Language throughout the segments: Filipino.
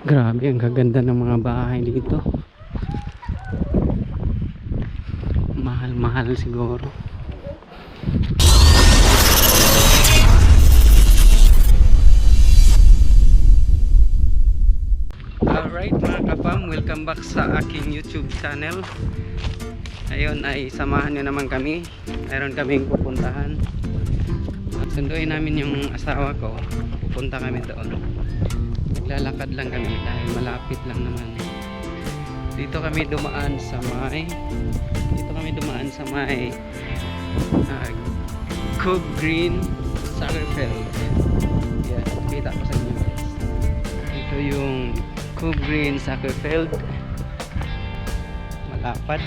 Grabe, ang gaganda ng mga bahay dito. Mahal-mahal siguro. Alright mga kapam, welcome back sa aking YouTube channel. Ngayon ay samahan nyo naman kami. Mayroon kaming pupuntahan. Sunduin namin yung asawa ko. Pupunta kami doon. Naglalakad lang kami dahil malapit lang naman. Dito kami dumaan sa may Cove Green Soccer Field. Yan, kita ko sa inyo guys. Ito yung Cove Green Soccer Field. Malapad.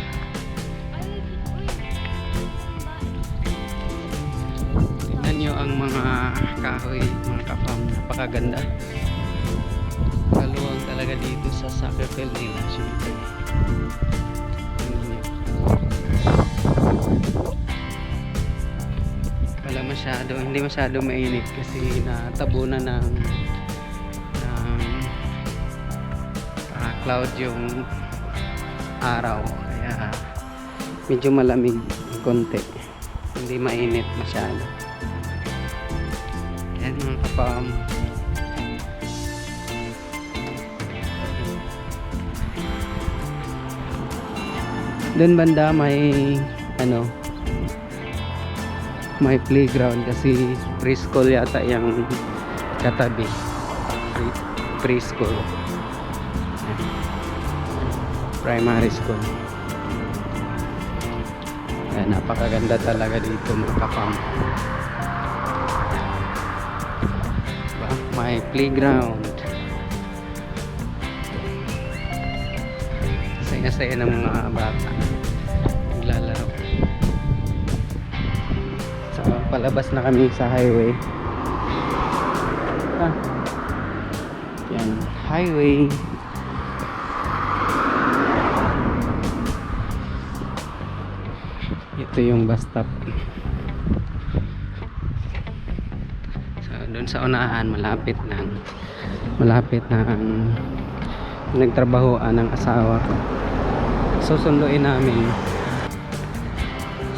Tignan nyo ang mga kahoy, mga kapam, napakaganda. Kaluwang talaga dito sa soccer field nila. Siyempre hindi masyado mainit kasi natabunan ng cloud yung araw, kaya medyo malamig konti, hindi mainit masyado. Yan mga kapam. Doon banda may playground kasi preschool yata yung katabi. Preschool, primary school. Ayan, napakaganda talaga dito mga kapam. Diba? May playground. Saya-saya ng mga bata naglalaro. So palabas na kami sa highway. Yan, highway. Ito yung bus stop. So doon sa unahan malapit na ang nagtrabahoan ng asawa ko. Susunduin namin,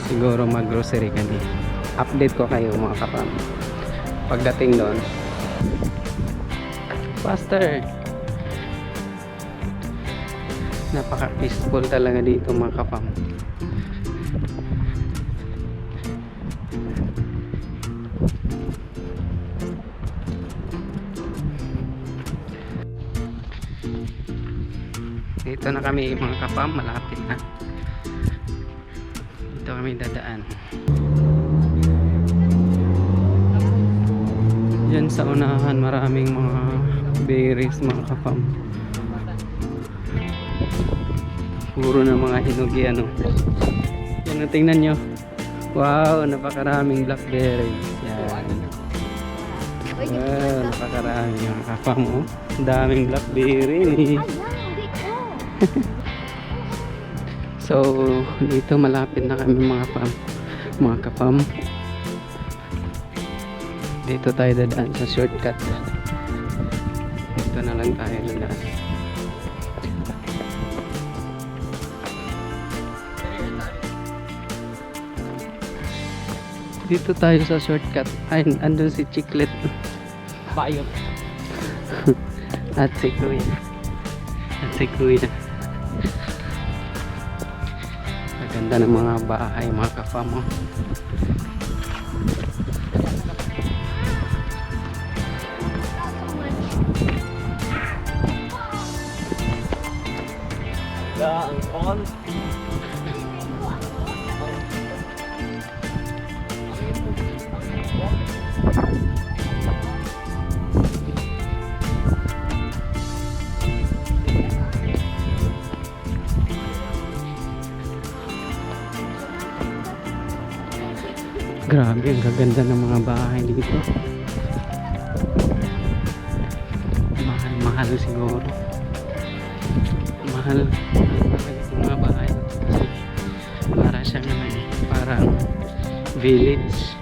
siguro mag-grocery kami. Update ko kayo mga kapam pagdating doon. Faster. Napaka peaceful talaga dito mga kapam. Dito na kami mga kapam, malapit na. Dito kami dadaan. Yan sa unahan maraming mga berries mga kapam. Puro na mga hinugi ano. Yan, tingnan nyo. Wow, napakaraming blackberries. Yan. Wow, napakaraming mga kapam. Oh. Daming blackberry. So dito malapit na kami mga kapam. Dito tayo dadaan sa shortcut. Dito na lang tayo dadaan. Dito tayo sa shortcut. Ay, andun si Chiclet Bayot. At si Kuya. Ganda ng mga bahay mga kapam mo. Grabe, ang gaganda ng mga bahay dito. Mahal siguro. Mahal yung mga bahay. Para siyang parang village.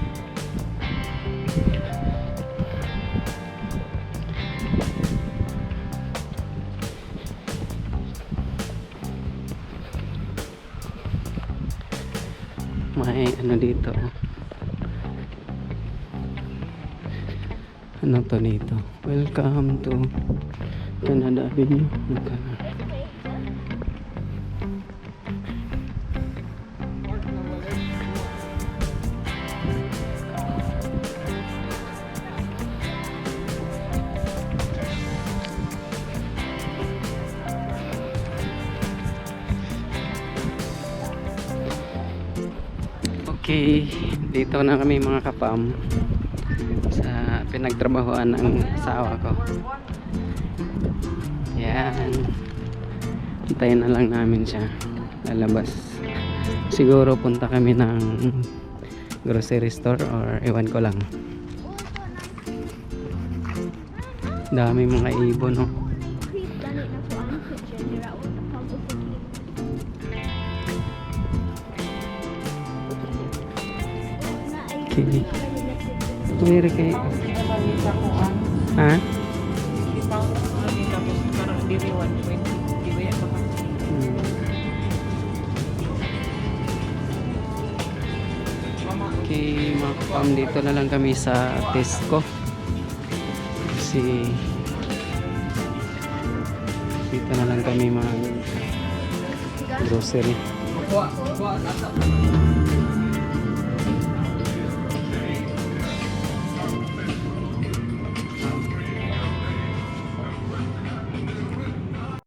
May ano dito. Ano to dito? Welcome to Canada Avenue. Okay, dito na kami mga kapam sa pinagtrabahoan ng asawa ko. Yan. Hintayin na lang namin siya lalabas. Siguro punta kami ng grocery store or ewan ko lang. Dami mga ibon, no? Okay. Mayroon kayo. Ha? Okay, mga kapam, dito na lang kami sa Tesco. Kasi dito na lang kami mag grocery.